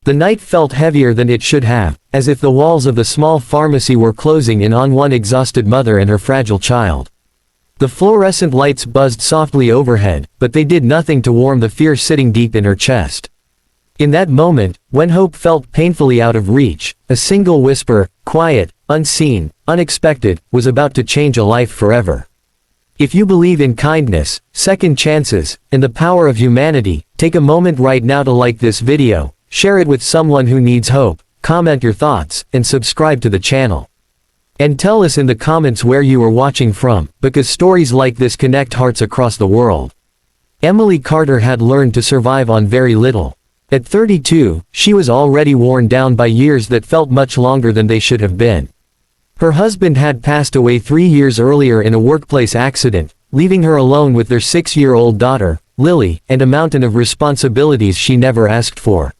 The night felt heavier than it should have, as if the walls of the small pharmacy were closing in on one exhausted mother and her fragile child. The fluorescent lights buzzed softly overhead, but they did nothing to warm the fear sitting deep in her chest. In that moment, when hope felt painfully out of reach, a single whisper, quiet, unseen, unexpected, was about to change a life forever. If you believe in kindness, second chances, and the power of humanity, take a moment right now to like this video, share it with someone who needs hope, comment your thoughts, and subscribe to the channel. And tell us in the comments where you are watching from, because stories like this connect hearts across the world. Emily Carter had learned to survive on very little. At 32, she was already worn down by years that felt much longer than they should have been. Her husband had passed away 3 years earlier in a workplace accident, leaving her alone with their 6-year-old daughter, Lily, and a mountain of responsibilities she never asked for.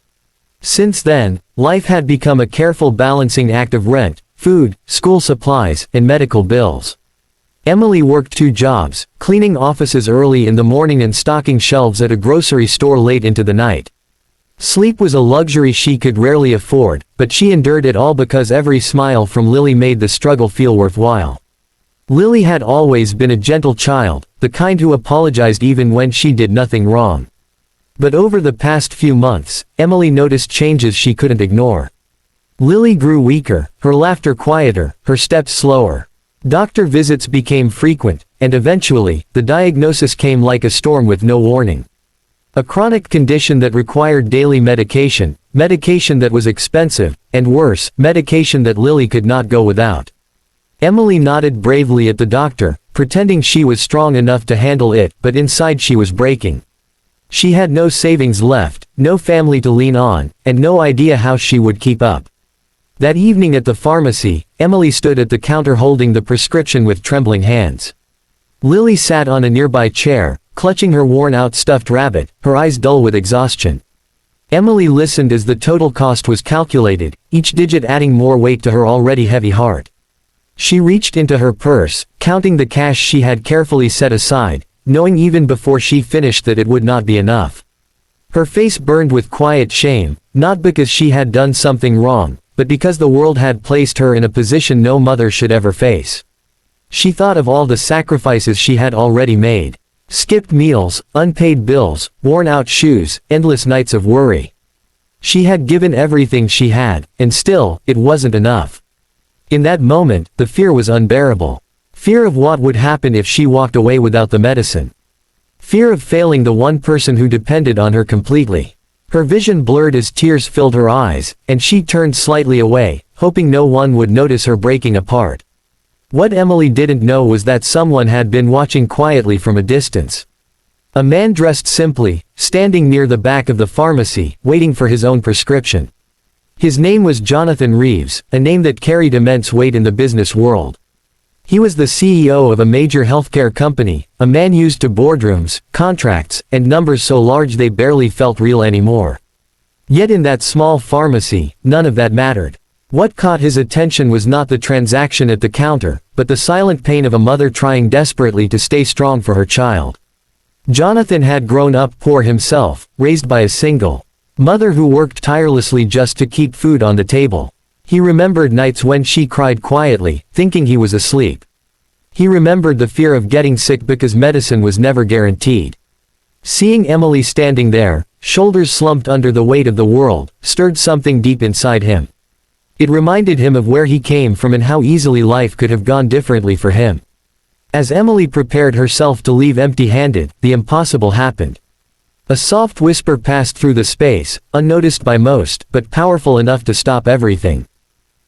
Since then, life had become a careful balancing act of rent, food, school supplies, and medical bills. Emily worked 2 jobs, cleaning offices early in the morning and stocking shelves at a grocery store late into the night. Sleep was a luxury she could rarely afford, but she endured it all because every smile from Lily made the struggle feel worthwhile. Lily had always been a gentle child, the kind who apologized even when she did nothing wrong. But over the past few months, Emily noticed changes she couldn't ignore. Lily grew weaker, her laughter quieter, her steps slower. Doctor visits became frequent, and eventually, the diagnosis came like a storm with no warning. A chronic condition that required daily medication, medication that was expensive, and worse, medication that Lily could not go without. Emily nodded bravely at the doctor, pretending she was strong enough to handle it, but inside she was breaking. She had no savings left, no family to lean on, and no idea how she would keep up. That evening at the pharmacy, Emily stood at the counter holding the prescription with trembling hands. Lily sat on a nearby chair, clutching her worn-out stuffed rabbit, her eyes dull with exhaustion. Emily listened as the total cost was calculated, each digit adding more weight to her already heavy heart. She reached into her purse, counting the cash she had carefully set aside, knowing even before she finished that it would not be enough. Her face burned with quiet shame, not because she had done something wrong, but because the world had placed her in a position no mother should ever face. She thought of all the sacrifices she had already made. Skipped meals, unpaid bills, worn-out shoes, endless nights of worry. She had given everything she had, and still, it wasn't enough. In that moment, the fear was unbearable. Fear of what would happen if she walked away without the medicine. Fear of failing the one person who depended on her completely. Her vision blurred as tears filled her eyes, and she turned slightly away, hoping no one would notice her breaking apart. What Emily didn't know was that someone had been watching quietly from a distance. A man dressed simply, standing near the back of the pharmacy, waiting for his own prescription. His name was Jonathan Reeves, a name that carried immense weight in the business world. He was the CEO of a major healthcare company, a man used to boardrooms, contracts, and numbers so large they barely felt real anymore. Yet in that small pharmacy, none of that mattered. What caught his attention was not the transaction at the counter, but the silent pain of a mother trying desperately to stay strong for her child. Jonathan had grown up poor himself, raised by a single mother who worked tirelessly just to keep food on the table. He remembered nights when she cried quietly, thinking he was asleep. He remembered the fear of getting sick because medicine was never guaranteed. Seeing Emily standing there, shoulders slumped under the weight of the world, stirred something deep inside him. It reminded him of where he came from and how easily life could have gone differently for him. As Emily prepared herself to leave empty-handed, the impossible happened. A soft whisper passed through the space, unnoticed by most, but powerful enough to stop everything.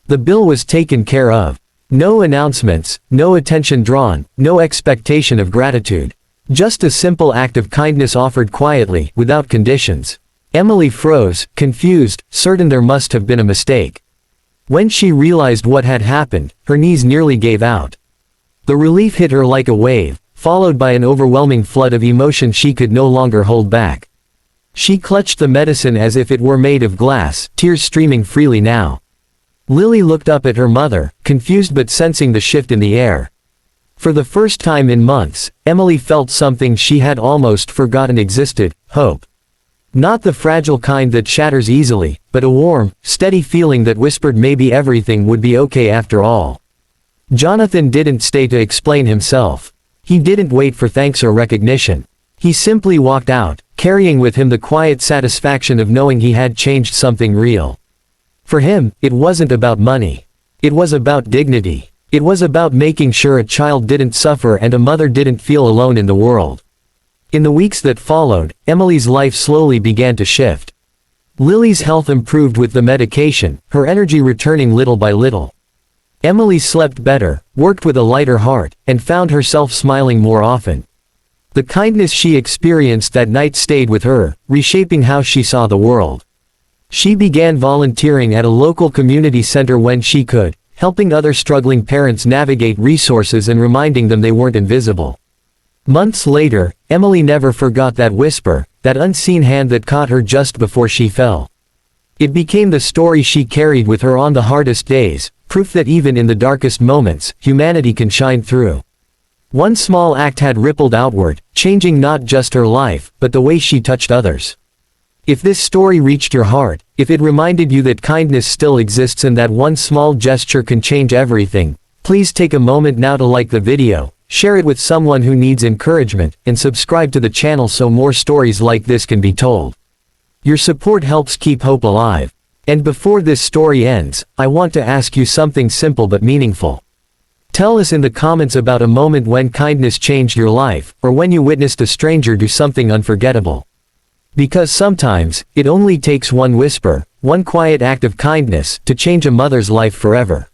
The bill was taken care of. No announcements, no attention drawn, no expectation of gratitude. Just a simple act of kindness offered quietly, without conditions. Emily froze, confused, certain there must have been a mistake. When she realized what had happened, her knees nearly gave out. The relief hit her like a wave, followed by an overwhelming flood of emotion she could no longer hold back. She clutched the medicine as if it were made of glass, tears streaming freely now. Lily looked up at her mother, confused but sensing the shift in the air. For the first time in months, Emily felt something she had almost forgotten existed: hope. Not the fragile kind that shatters easily, but a warm, steady feeling that whispered maybe everything would be okay after all. Jonathan didn't stay to explain himself. He didn't wait for thanks or recognition. He simply walked out, carrying with him the quiet satisfaction of knowing he had changed something real. For him, it wasn't about money. It was about dignity. It was about making sure a child didn't suffer and a mother didn't feel alone in the world. In the weeks that followed, Emily's life slowly began to shift. Lily's health improved with the medication, her energy returning little by little. Emily slept better, worked with a lighter heart, and found herself smiling more often. The kindness she experienced that night stayed with her, reshaping how she saw the world. She began volunteering at a local community center when she could, helping other struggling parents navigate resources and reminding them they weren't invisible. Months later, Emily never forgot that whisper, that unseen hand that caught her just before she fell. It became the story she carried with her on the hardest days, proof that even in the darkest moments, humanity can shine through. One small act had rippled outward, changing not just her life, but the way she touched others. If this story reached your heart, if it reminded you that kindness still exists and that one small gesture can change everything, please take a moment now to like the video, share it with someone who needs encouragement, and subscribe to the channel so more stories like this can be told. Your support helps keep hope alive. And before this story ends, I want to ask you something simple but meaningful. Tell us in the comments about a moment when kindness changed your life, or when you witnessed a stranger do something unforgettable. Because sometimes, it only takes one whisper, one quiet act of kindness, to change a mother's life forever.